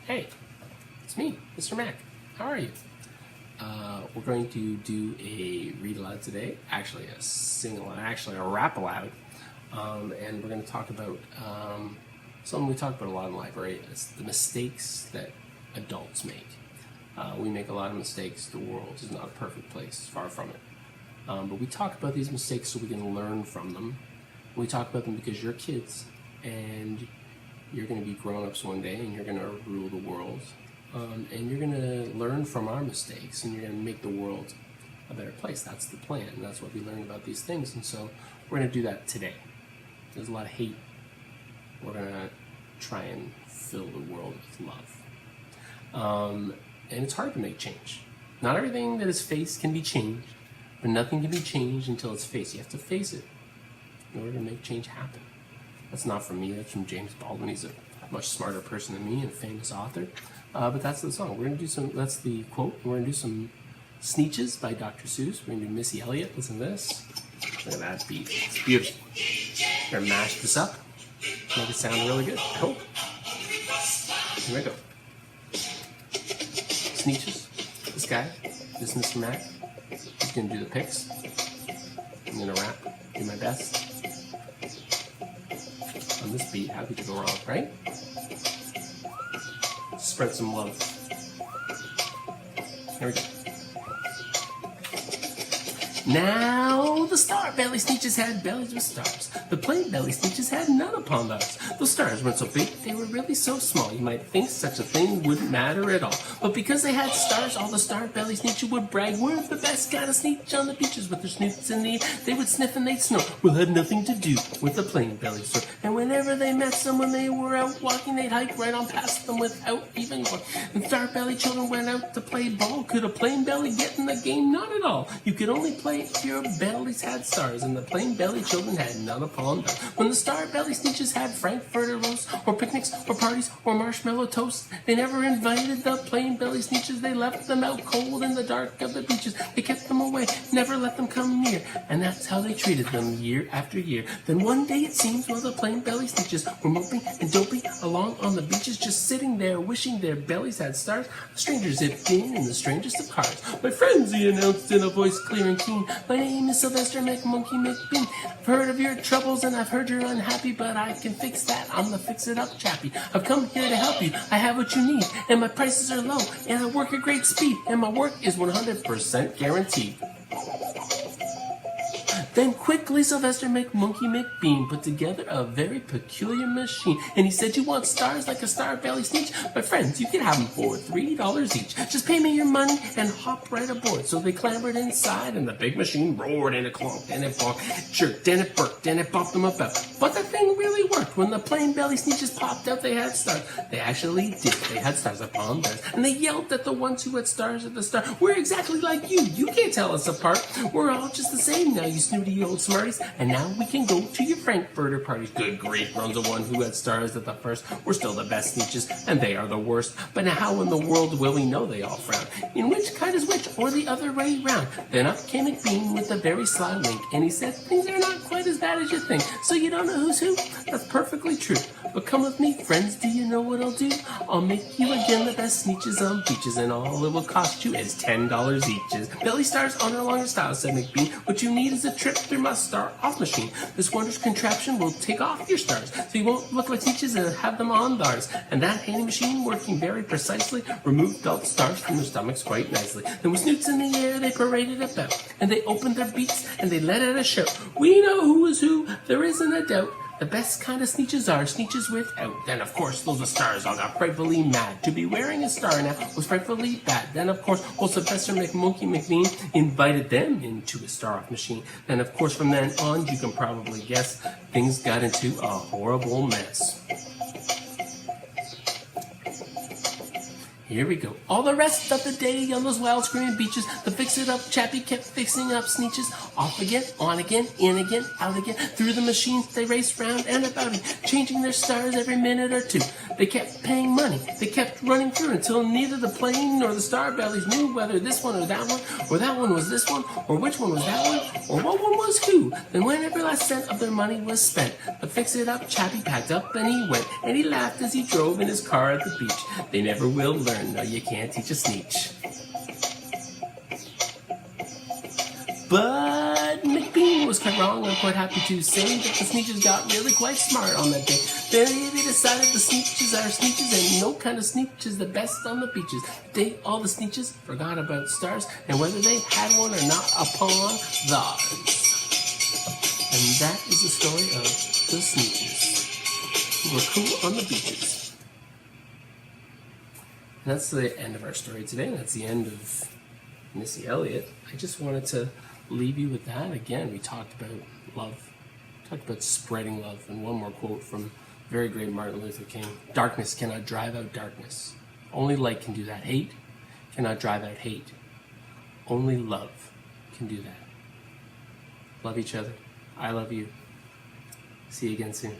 Hey, it's me, Mr. Mac. How are you? We're going to do a read aloud today, actually a sing-aloud, actually a rap-aloud, and we're going to talk about something we talk about a lot in the library. It's the mistakes that adults make. We make a lot of mistakes. The world is not a perfect place, far from it. But we talk about these mistakes so we can learn from them. We talk about them because you're kids and you're going to be grown-ups one day and you're going to rule the world. And you're going to learn from our mistakes and you're going to make the world a better place. That's the plan. And that's what we learn about these things. And so we're going to do that today. There's a lot of hate. We're going to try and fill the world with love. And it's hard to make change. Not everything that is faced can be changed, but nothing can be changed until it's faced. You have to face it in order to make change happen. That's not from me. That's from James Baldwin. He's a much smarter person than me and a famous author. But that's the song. We're going to do some, that's the quote. We're going to do some Sneetches by Dr. Seuss. We're going to do Missy Elliott. Listen to this. Look at that beat. It's beautiful. We're going to mash this up. Make it sound really good. I hope. Here we go. Sneetches. This guy. This is Mr. Mac. He's going to do the picks. I'm going to rap. Do my best. On this beat, how could you go wrong, right? Spread some love. Here we go. Now the star belly Sneetches had bellies with stars. The plain belly Sneetches had none upon those. Those stars weren't so big, they were really so small. You might think such a thing wouldn't matter at all. But because they had stars, all the star belly Sneetches would brag. We're the best kind of Sneetch on the beaches with their snoots in the air. They would sniff and they'd snore. We'll have nothing to do with the plain belly sort. And whenever they met someone they were out walking, they'd hike right on past them without even going. And star belly children went out to play ball. Could a plain belly get in the game? Not at all. You could only play if your bellies had stars, and the plain belly children had none upon them. When the star belly Sneetches had frankfurter roasts, or picnics, or parties, or marshmallow toast, they never invited the plain belly Sneetches. They left them out cold in the dark of the beaches. They kept them away, never let them come near, and that's how they treated them year after year. Then one day it seems, while the plain belly Sneetches were moping and doping along on the beaches, just sitting there wishing their bellies had stars, a stranger zipped in the strangest of cars. My friends, he announced in a voice clear and keen, my name is Sylvester McMonkey McBean. I've heard of your troubles and I've heard you're unhappy, but I can fix that. I'm the fix-it-up chappie. I've come here to help you. I have what you need, and my prices are low, and I work at great speed, and my work is 100% guaranteed. Then quickly Sylvester McMonkey McBean put together a very peculiar machine. And he said, you want stars like a star belly Sneetch? My friends, you can have them for $3 each. Just pay me your money and hop right aboard. So they clambered inside and the big machine roared and it clonked and it bonked, it jerked and it burked and it bumped them about. But the thing really worked. When the plain belly Sneetches popped out, they had stars. They actually did. They had stars upon theirs. And they yelled at the ones who had stars at the start. We're exactly like you. You can't tell us apart. We're all just the same now, you snooty old smarties, and now we can go to your frankfurter parties. Good grief, groans the one who had stars at the first. We're still the best Sneetches, and they are the worst. But now how in the world will we know? They all frown. In which kind is which, or the other way round? Then up came McBean with a very sly wink, and he said, things are not quite as bad as you think. So you don't know who's who? That's perfectly true. But come with me, friends, do you know what I'll do? I'll make you again the best Sneetches on beaches, and all it will cost you is $10 each. Belly stars on our longer style, said McBean. What you need is a trip through my star-off machine. This wondrous contraption will take off your stars, so you won't look like Sneetches and have them on theirs. And that handy machine, working very precisely, removed all the stars from their stomachs quite nicely. Then with snoots in the air, they paraded about, and they opened their beaks, and they let out a shout. We know who is who, there isn't a doubt. The best kind of Sneetches are Sneetches without. Then, of course, those stars all got frightfully mad. To be wearing a star now was frightfully bad. Then, of course, old Sylvester McMonkey McBean invited them into his star-off machine. Then, of course, from then on, you can probably guess, things got into a horrible mess. Here we go. All the rest of the day on those wild screaming beaches, the fix-it-up chappie kept fixing up Sneetches. Off again, on again, in again, out again. Through the machines they raced round and about, changing their stars every minute or two. They kept paying money, they kept running through until neither the plane nor the star bellies knew whether this one or that one, or that one was this one, or which one was that one, or what one was who. Then when every last cent of their money was spent, the fix-it-up chappie packed up and he went, and he laughed as he drove in his car at the beach. They never will learn, no, you can't teach a Sneetch. But McBean was quite wrong. I'm quite happy to say that the Sneetches got really quite smart on that day. They decided the Sneetches are Sneetches, and no kind of Sneetch is the best on the beaches. All the Sneetches forgot about stars and whether they had one or not upon theirs. And that is the story of the Sneetches, who were cool on the beaches. And that's the end of our story today. That's the end of Missy Elliott. I just wanted to leave you with that. Again, we talked about love, talked about spreading love, and one more quote from very great Martin Luther King. Darkness cannot drive out darkness. Only light can do that. Hate cannot drive out hate. Only love can do that. Love each other. I love you. See you again soon.